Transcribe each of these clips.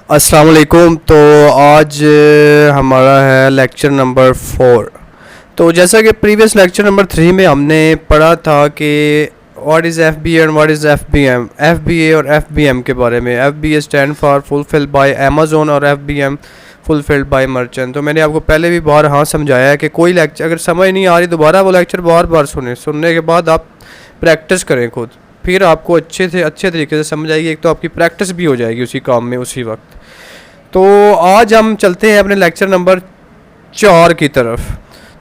अस्सलाम वालेकुम। तो आज हमारा है लेक्चर नंबर 4। तो जैसा कि प्रीवियस लेक्चर नंबर 3 में हमने पढ़ा था कि what is F B A and what is F B M, F B A और एफ बी एम के बारे में। F B A stand for fulfilled by Amazon और F B M fulfilled by merchant. तो मैंने आपको पहले भी बार हाँ समझाया है कि कोई लेक्चर अगर समझ नहीं आ रही दोबारा वो लेक्चर बार बार सुनने के बाद आप प्रैक्टिस करें खुद, फिर आपको अच्छे तरीके से समझ आएगी। एक तो आपकी प्रैक्टिस भी हो जाएगी उसी काम में उसी वक्त। तो आज हम चलते हैं अपने लेक्चर नंबर 4 की तरफ।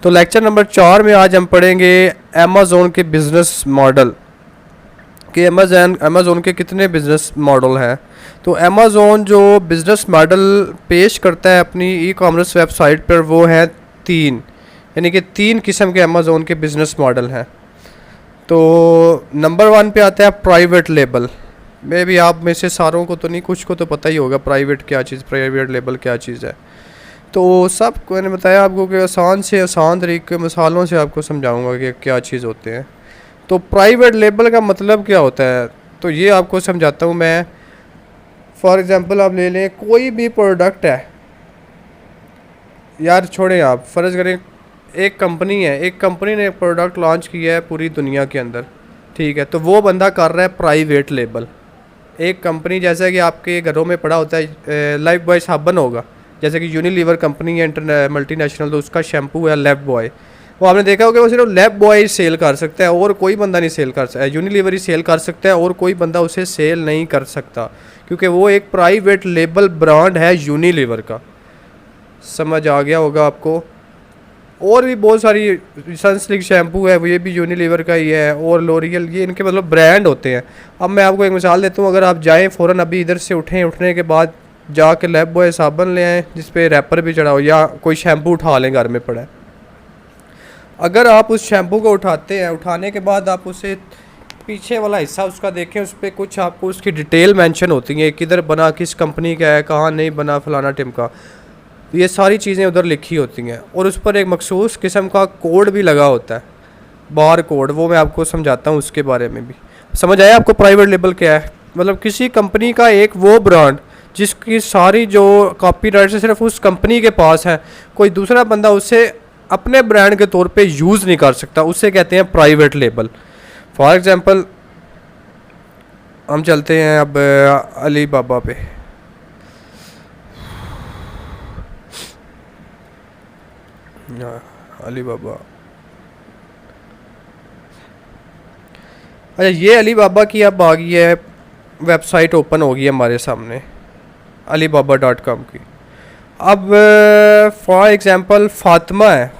तो लेक्चर नंबर 4 में आज हम पढ़ेंगे अमेज़न के बिज़नेस मॉडल कि अमेज़न के कितने बिज़नेस मॉडल हैं। तो अमेज़न जो बिज़नेस मॉडल पेश करता है अपनी ई कॉमर्स वेबसाइट पर वो है 3, यानी कि 3 किस्म के अमेज़न के बिज़नेस मॉडल हैं। तो नंबर 1 पे आता है प्राइवेट लेबल। मे भी आप में से सारों को तो नहीं, कुछ को तो पता ही होगा प्राइवेट क्या चीज़, प्राइवेट लेबल क्या चीज़ है। तो सब को मैंने बताया आपको कि आसान से आसान तरीके मिसालों से आपको समझाऊंगा कि क्या चीज़ होते हैं। तो प्राइवेट लेबल का मतलब क्या होता है, तो ये आपको समझाता हूँ मैं। फॉर एग्ज़ाम्पल आप ले लें कोई भी प्रोडक्ट है, यार छोड़ें, आप फ़र्ज़ करें एक कंपनी है, एक कंपनी ने एक प्रोडक्ट लॉन्च किया है पूरी दुनिया के अंदर, ठीक है। तो वो बंदा कर रहा है प्राइवेट लेबल। एक कंपनी जैसा कि आपके घरों में पड़ा होता है लाइफ बॉय साबन होगा, जैसे कि यूनिलीवर कंपनी है मल्टीनेशनल, तो उसका शैम्पू है लाइफ बॉय। वो आपने देखा होगा वो सिर्फ लाइफ बॉय सेल कर सकता है और कोई बंदा नहीं सेल कर सकता, यूनिलीवर ही सेल कर सकता है और कोई बंदा उसे सेल नहीं कर सकता, क्योंकि वो एक प्राइवेट लेबल ब्रांड है यूनिलीवर का। समझ आ गया होगा आपको। और भी बहुत सारी सनसिल्क शैम्पू है, वो ये भी यूनिलीवर का ही है, और लोरियल, ये इनके मतलब ब्रांड होते हैं। अब मैं आपको एक मिसाल देता हूँ, अगर आप जाएं फ़ौरन अभी इधर से उठने के बाद जाके लाइफ बॉय साबन ले आएँ जिस पे रैपर भी चढ़ा हो, या कोई शैम्पू उठा लें घर में पड़ा है। अगर आप उस शैम्पू को उठाते हैं, उठाने के बाद आप उसे पीछे वाला हिस्सा उसका देखें, उस पर कुछ आपको उसकी डिटेल मेंशन होती हैं, किधर बना, किस कंपनी का है, कहाँ नहीं बना, फलाना टिमका, ये सारी चीज़ें उधर लिखी होती हैं। और उस पर एक मखसूस किस्म का कोड भी लगा होता है, बार कोड, वो मैं आपको समझाता हूँ उसके बारे में भी। समझ आया आपको प्राइवेट लेबल क्या है? मतलब किसी कंपनी का एक वो ब्रांड जिसकी सारी जो कॉपीराइट है सिर्फ उस कंपनी के पास है, कोई दूसरा बंदा उसे अपने ब्रांड के तौर पे यूज़ नहीं कर सकता, उसे कहते हैं प्राइवेट लेबल। फॉर एग्ज़ाम्पल हम चलते हैं अब अली बाबा पे। अली बाबा, अच्छा ये अली बाबा की अब आ गई है वेबसाइट, ओपन हो गई है हमारे सामने alibaba.com की। अब फॉर एग्ज़ाम्पल फ़ातिमा है,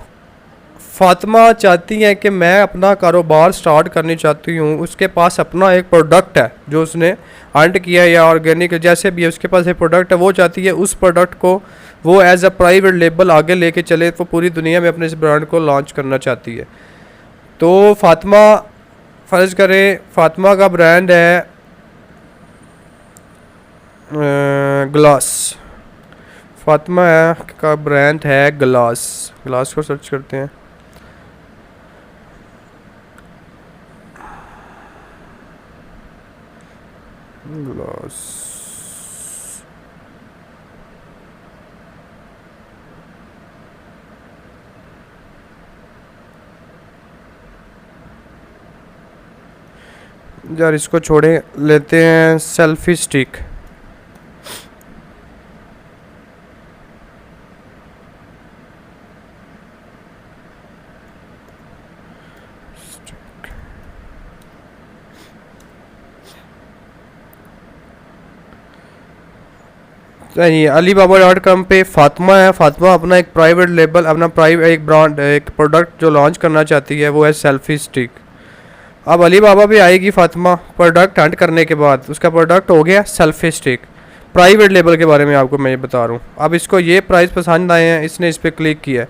फ़ातिमा चाहती है कि मैं अपना कारोबार स्टार्ट करनी चाहती हूँ, उसके पास अपना एक प्रोडक्ट है जो उसने हंट किया है या ऑर्गेनिक जैसे भी है, उसके पास एक प्रोडक्ट है, वो चाहती है उस प्रोडक्ट को वो एज अ प्राइवेट लेबल आगे लेके चले, वो पूरी दुनिया में अपने इस ब्रांड को लॉन्च करना चाहती है। तो फ़ातिमा, फ़र्ज़ करें फ़ातिमा का ब्रांड है ग्लास, फ़ातिमा का ब्रांड है ग्लास। ग्लास को सर्च करते हैं। ग्लास, यार इसको छोड़े, लेते हैं सेल्फी स्टिक। नहीं, alibaba.com पे फ़ातिमा है। फ़ातिमा अपना एक प्राइवेट लेबल, अपना एक ब्रांड, एक प्रोडक्ट जो लॉन्च करना चाहती है वो है सेल्फी स्टिक। अब अली बाबा भी आएगी फ़ातिमा प्रोडक्ट हंट करने के बाद, उसका प्रोडक्ट हो गया सेल्फी स्टिक। प्राइवेट लेबल के बारे में आपको मैं ये बता रहा हूँ। अब इसको ये प्राइस पसंद आए हैं, इसने इस पर क्लिक किया।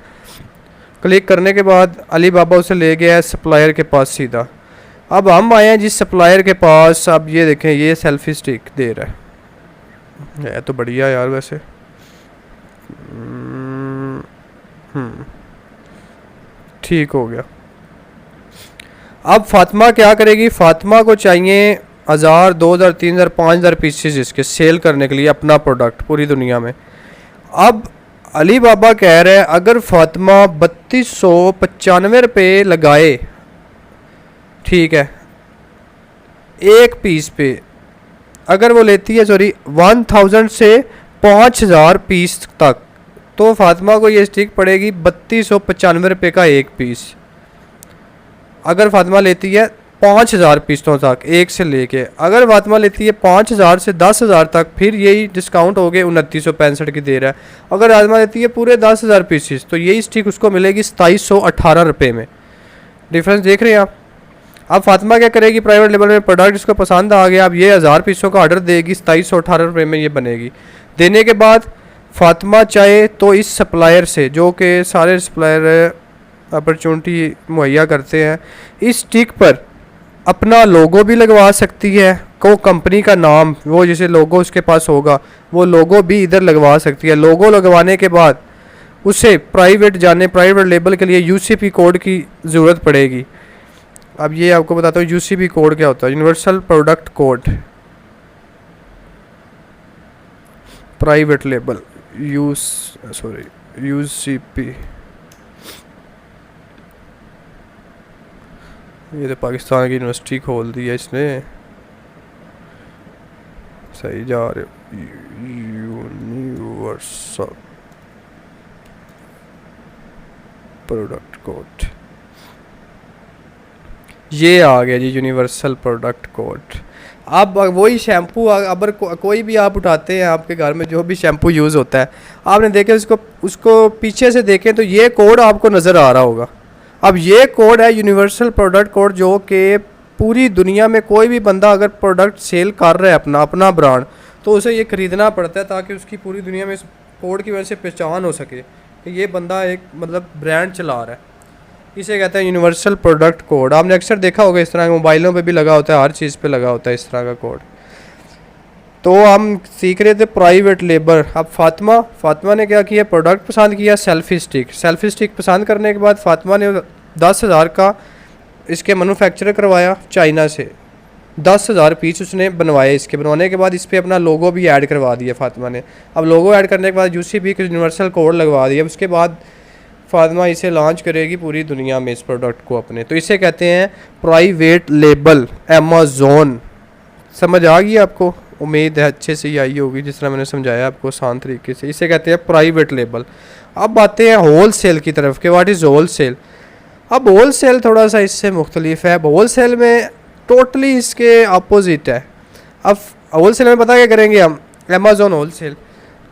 क्लिक करने के बाद अली बाबा उसे ले गया है सप्लायर के पास सीधा। अब हम आए हैं जिस सप्लायर के पास, अब ये देखें ये सेल्फी स्टिक दे रहा है तो बढ़िया यार वैसे। ठीक हो गया। अब फ़ातिमा क्या करेगी, फ़ातिमा को चाहिए 1000, 2000, 3000, 5000 पीसेस इसके सेल करने के लिए अपना प्रोडक्ट पूरी दुनिया में। अब अली बाबा कह रहे हैं अगर फातिमा 3295 रुपये लगाए, ठीक है, एक पीस पे, अगर वो लेती है 1000 से 5000 पीस तक, तो फातिमा को ये स्टिक पड़ेगी 3295 रुपये का एक पीस। अगर फातिमा लेती है 5000 पीसों तक एक से लेके, अगर फातिमा लेती है 5000 से 10000 तक, फिर यही डिस्काउंट हो गए 2965 की दे रहा है। अगर फातिमा लेती है पूरे 10000 पीसीस, तो यही स्टिक उसको मिलेगी 2718 रुपये में। डिफरेंस देख रहे हैं आप। अब फातिमा क्या करेगी, प्राइवेट लेवल में प्रोडक्ट इसको पसंद आ गया, अब ये 1000 पीसों का ऑर्डर देगी, 2718 रुपये में ये बनेगी। देने के बाद फातिमा चाहे तो इस सप्लायर से, जो कि सारे सप्लायर अपॉर्चुनिटी मुहैया करते हैं, इस स्टिक पर अपना लोगो भी लगवा सकती है, को कंपनी का नाम, वो जैसे लोगो उसके पास होगा वो लोगो भी इधर लगवा सकती है। लोगो लगवाने के बाद उसे प्राइवेट लेबल के लिए यूसीपी कोड की ज़रूरत पड़ेगी। अब ये आपको बताता हूँ यूसीपी कोड क्या होता है। Universal product code, private label, UCP, ये तो पाकिस्तान की यूनिवर्सिटी खोल दी है इसने, सही जा रहे हो। यूनिवर्सल प्रोडक्ट कोड, ये आ गया जी यूनिवर्सल प्रोडक्ट कोड। अब वही शैम्पू अगर कोई भी आप उठाते हैं, आपके घर में जो भी शैम्पू यूज़ होता है, आपने देखे उसको पीछे से देखें तो ये कोड आपको नज़र आ रहा होगा। अब ये कोड है यूनिवर्सल प्रोडक्ट कोड, जो कि पूरी दुनिया में कोई भी बंदा अगर प्रोडक्ट सेल कर रहा है अपना ब्रांड, तो उसे ये ख़रीदना पड़ता है ताकि उसकी पूरी दुनिया में इस कोड की वजह से पहचान हो सके कि ये बंदा एक मतलब ब्रांड चला रहा है। इसे कहते हैं यूनिवर्सल प्रोडक्ट कोड। आपने अक्सर देखा होगा इस तरह के मोबाइलों पे भी लगा होता है, हर चीज़ पे लगा होता है इस तरह का कोड। तो हम सीख रहे थे प्राइवेट लेबल। अब फातिमा ने क्या किया, प्रोडक्ट पसंद किया, सेल्फी स्टिक पसंद करने के बाद फातिमा ने 10,000 का इसके मैन्युफैक्चर करवाया चाइना से। 10,000 पीस उसने बनवाए। इसके बनवाने के बाद इस पर अपना लोगो भी ऐड करवा दिया फातिमा ने। अब लोगो ऐड करने के बाद यूसीपी का यूनिवर्सल कोड लगवा दिया। उसके बाद फातिमा इसे लॉन्च करेगी पूरी दुनिया में इस प्रोडक्ट को अपने। तो इसे कहते हैं प्राइवेट लेबल अमेज़न। समझ आ गई आपको? उम्मीद है अच्छे से ही आई होगी, जिस तरह मैंने समझाया आपको आसान तरीके से। इसे कहते हैं प्राइवेट लेबल। अब आते हैं होल सेल की तरफ के। What is wholesale? अब होल सेल थोड़ा सा इससे मुख्तलिफ है। होल सेल में टोटली इसके अपोजिट है। अब होल सेल में पता क्या करेंगे हम, अमेज़न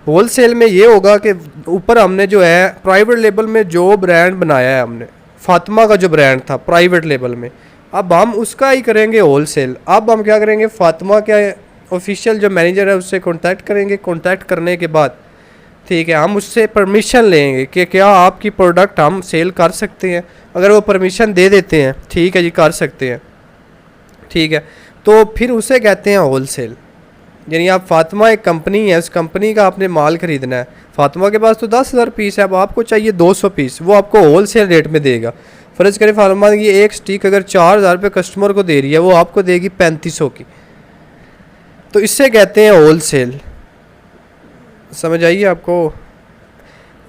होल सेल में ये होगा कि ऊपर हमने जो है प्राइवेट लेबल में जो ब्रांड बनाया है हमने, फातिमा का जो ब्रांड था प्राइवेट लेबल में, अब हम उसका ही करेंगे होल सेल। अब हम क्या करेंगे, फातिमा के ऑफिशियल जो मैनेजर है उससे कांटेक्ट करेंगे। कांटेक्ट करने के बाद ठीक है, हम उससे परमिशन लेंगे कि क्या आपकी प्रोडक्ट हम सेल कर सकते हैं। अगर वो परमिशन दे देते हैं, ठीक है जी कर सकते हैं, ठीक है, तो फिर उसे कहते हैं होल सेल। यानी आप फातिमा एक कंपनी है, उस कंपनी का आपने माल ख़रीदना है। फातिमा के पास तो 10,000 पीस है, अब आपको चाहिए 200 पीस, वो आपको होल सेल रेट में देगा। फ़र्ज़ करें फातिमा की एक स्टिक अगर 4,000 रुपये कस्टमर को दे रही है, वो आपको देगी 3500 की। तो इससे कहते हैं होल सेल। समझ आइए आपको?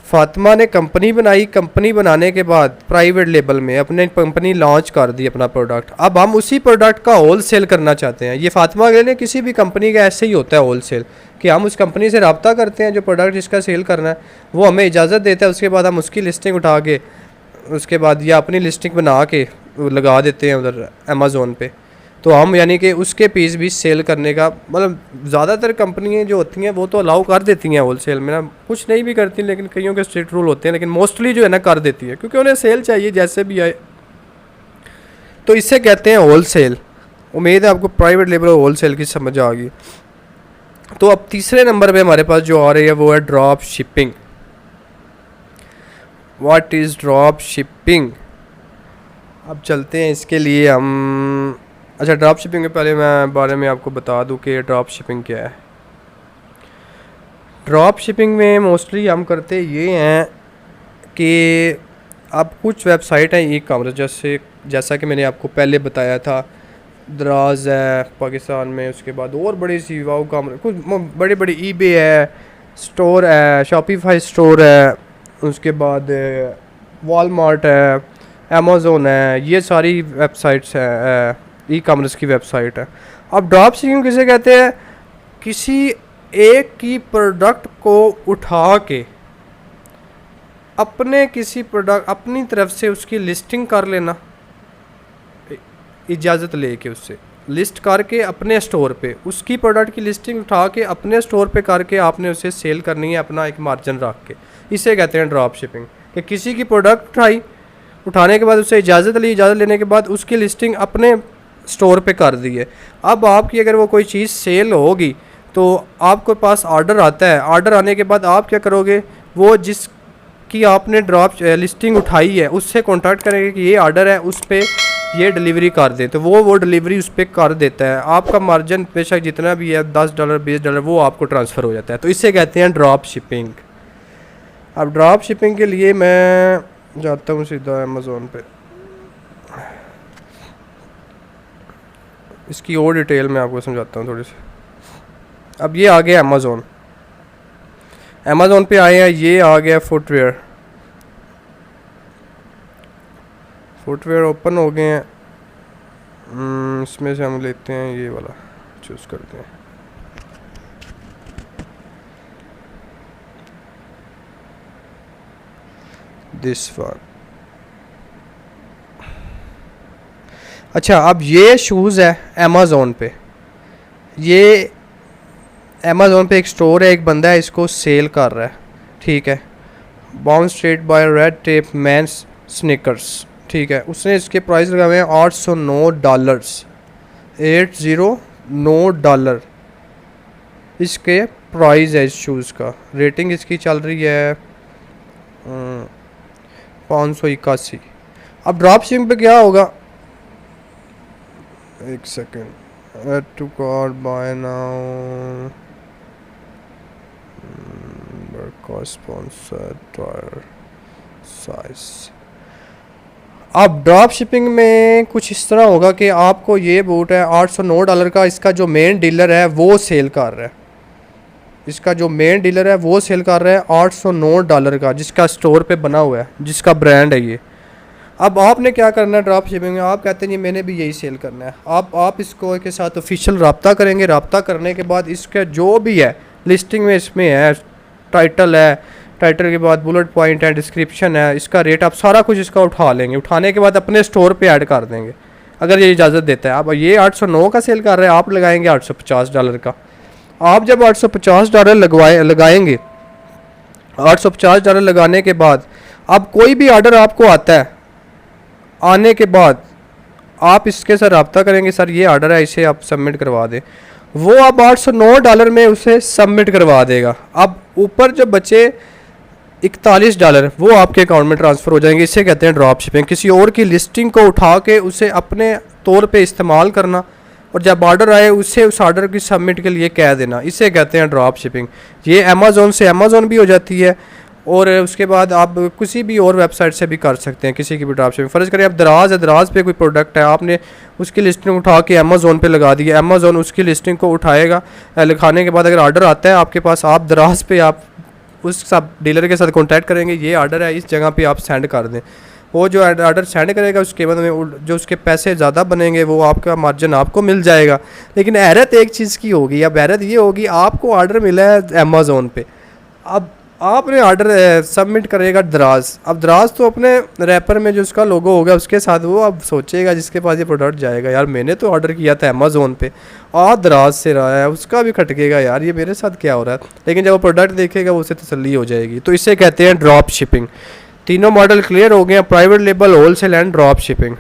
फातिमा ने कंपनी बनाई, कंपनी बनाने के बाद प्राइवेट लेबल में अपने कंपनी लॉन्च कर दी अपना प्रोडक्ट। अब हम उसी प्रोडक्ट का होल सेल करना चाहते हैं। ये फातिमा के लिए किसी भी कंपनी का ऐसे ही होता है होल सेल, कि हम उस कंपनी से रब्ता करते हैं, जो प्रोडक्ट जिसका सेल करना है वो हमें इजाज़त देता है। उसके बाद हम उसकी लिस्टिंग उठा के, उसके बाद या अपनी लिस्टिंग बना के लगा देते हैं उधर अमेज़न पे। तो हम यानी कि उसके पीस भी सेल करने का, मतलब ज़्यादातर कंपनियाँ जो होती हैं वो तो अलाउ कर देती हैं होल सेल में ना, कुछ नहीं भी करती, लेकिन कईयों के स्ट्रिक्ट रूल होते हैं, लेकिन मोस्टली जो है ना कर देती है, क्योंकि उन्हें सेल चाहिए जैसे भी आए। तो इससे कहते हैं होल सेल। उम्मीद है आपको प्राइवेट लेबल और होल सेल की समझ आ गई। तो अब तीसरे नंबर पर हमारे पास जो आ रही है वो है drop shipping. What is drop shipping? अब चलते हैं इसके लिए हम। अच्छा, ड्रॉप शिपिंग के पहले मैं बारे में आपको बता दूं कि ड्रॉप शिपिंग क्या है। ड्रॉप शिपिंग में मोस्टली हम करते ये हैं कि अब कुछ वेबसाइट हैं ई कॉमर्स, जैसा कि मैंने आपको पहले बताया था दराज है पाकिस्तान में, उसके बाद और बड़ी सी वाओ काम कुछ बड़ी बड़ी ईबे है, स्टोर है, शॉपिफाई स्टोर है, उसके बाद वॉलमार्ट है, अमेज़ोन है, ये सारी वेबसाइट्स हैं, ई कॉमर्स की वेबसाइट है। अब ड्रॉप शिपिंग किसे कहते हैं? किसी एक की प्रोडक्ट को उठा के अपने किसी प्रोडक्ट अपनी तरफ से उसकी लिस्टिंग कर लेना, इजाज़त लेके उससे लिस्ट करके अपने स्टोर पे उसकी प्रोडक्ट की लिस्टिंग उठा के अपने स्टोर पे करके आपने उसे सेल करनी है अपना एक मार्जिन रख के। इसे कहते हैं ड्रॉप शिपिंग, कि किसी की प्रोडक्ट उठाने के बाद उससे इजाज़त लेने के बाद उसकी लिस्टिंग अपने स्टोर पे कर दी है। अब आपकी अगर वो कोई चीज़ सेल होगी तो आपके पास ऑर्डर आता है, ऑर्डर आने के बाद आप क्या करोगे, वो जिसकी आपने ड्रॉप लिस्टिंग उठाई है उससे कॉन्टैक्ट करेंगे कि ये ऑर्डर है, उस पर ये डिलीवरी कर दें, तो वो डिलीवरी उस पर कर देता है। आपका मार्जिन बेशक जितना भी है $10 $20 वो आपको ट्रांसफ़र हो जाता है। तो इसे कहते हैं ड्रॉप शिपिंग। अब ड्रॉप शिपिंग के लिए मैं जाता हूँ सीधा अमेज़ोन पे, इसकी और डिटेल में आपको समझाता हूँ थोड़ी सी। अब ये आ गया अमेज़ोन पे आए हैं, ये आ गया फुटवेयर ओपन हो गए हैं। इसमें से हम लेते हैं ये वाला, चूज़ करते हैं। This one. अच्छा, अब ये शूज़ है अमेज़ोन पे, ये अमेज़ोन पे एक स्टोर है, एक बंदा है इसको सेल कर रहा है, ठीक है। Bond Street by Red Tape men's sneakers, ठीक है। उसने इसके प्राइस लगाए हुए हैं $809, $809 इसके प्राइस है इस शूज़ का। रेटिंग इसकी चल रही है 581। अब ड्रॉप शिपिंग पे क्या होगा, एक second, add to cart buy now, sponsor tyre size. अब ड्रॉप शिपिंग में कुछ इस तरह होगा कि आपको ये बूट है $809 का, इसका जो मेन डीलर है वो सेल कर रहा है, इसका जो मेन डीलर है वो सेल कर रहा है $809 का, जिसका स्टोर पे बना हुआ है, जिसका ब्रांड है ये। अब आपने क्या करना है ड्रॉप शिपिंग में, आप कहते हैं जी मैंने भी यही सेल करना है, आप इसको के साथ ऑफिशियल रब्ता करेंगे। रब्ता करने के बाद इसका जो भी है लिस्टिंग में इसमें है, टाइटल है, टाइटल के बाद बुलेट पॉइंट है, डिस्क्रिप्शन है, इसका रेट, आप सारा कुछ इसका उठा लेंगे। उठाने के बाद अपने स्टोर पे ऐड कर देंगे अगर ये इजाज़त देता है। अब ये 809 का सेल कर रहे हैं, आप लगाएंगे $850 का। आप जब $850 लगाएंगे, $850 लगाने के बाद अब कोई भी ऑर्डर आपको आता है, आने के बाद आप इसके साथ रब्ता करेंगे, सर ये ऑर्डर है इसे आप सबमिट करवा दें, वो अब $809 में उसे सबमिट करवा देगा। अब ऊपर जो बचे $41 वो आपके अकाउंट में ट्रांसफ़र हो जाएंगे। इसे कहते हैं ड्रॉप शिपिंग, किसी और की लिस्टिंग को उठा के उसे अपने तौर पे इस्तेमाल करना, और जब ऑर्डर आए उसे उस ऑर्डर की सबमिट के लिए कह देना, इसे कहते हैं ड्रॉप शिपिंग। ये अमेज़ोन से अमेज़ोन भी हो जाती है, और उसके बाद आप किसी भी और वेबसाइट से भी कर सकते हैं, किसी की भी ड्रॉप शिपिंग। फ़र्ज़ करें आप दराज पे कोई प्रोडक्ट है, आपने उसकी लिस्टिंग उठा के अमेज़ोन पे लगा दी है, अमेज़ोन उसकी लिस्टिंग को उठाएगा, लिखाने के बाद अगर ऑर्डर आता है आपके पास, आप दराज पे आप उस सब डीलर के साथ कॉन्टैक्ट करेंगे, ये ऑर्डर है इस जगह पे आप सेंड कर दें। वो जो ऑर्डर सेंड करेगा उसके बाद में जो उसके पैसे ज़्यादा बनेंगे वो आपका मार्जिन आपको मिल जाएगा। लेकिन हैरत एक चीज़ की होगी, अब हैरत ये होगी, आपको ऑर्डर मिला है अमेज़ोन पे, अब आपने ऑर्डर सबमिट करेगा दराज। अब दराज तो अपने रैपर में जो उसका लोगो होगा उसके साथ वो अब सोचेगा जिसके पास ये प्रोडक्ट जाएगा, यार मैंने तो ऑर्डर किया था अमेज़ोन पे और दराज से रहा है, उसका भी खटकेगा यार ये मेरे साथ क्या हो रहा है। लेकिन जब वो प्रोडक्ट देखेगा वो उसे तसल्ली हो जाएगी। तो इसे कहते हैं ड्रॉप शिपिंग। तीनों मॉडल क्लियर हो गए हैं, private label, wholesale and drop shipping.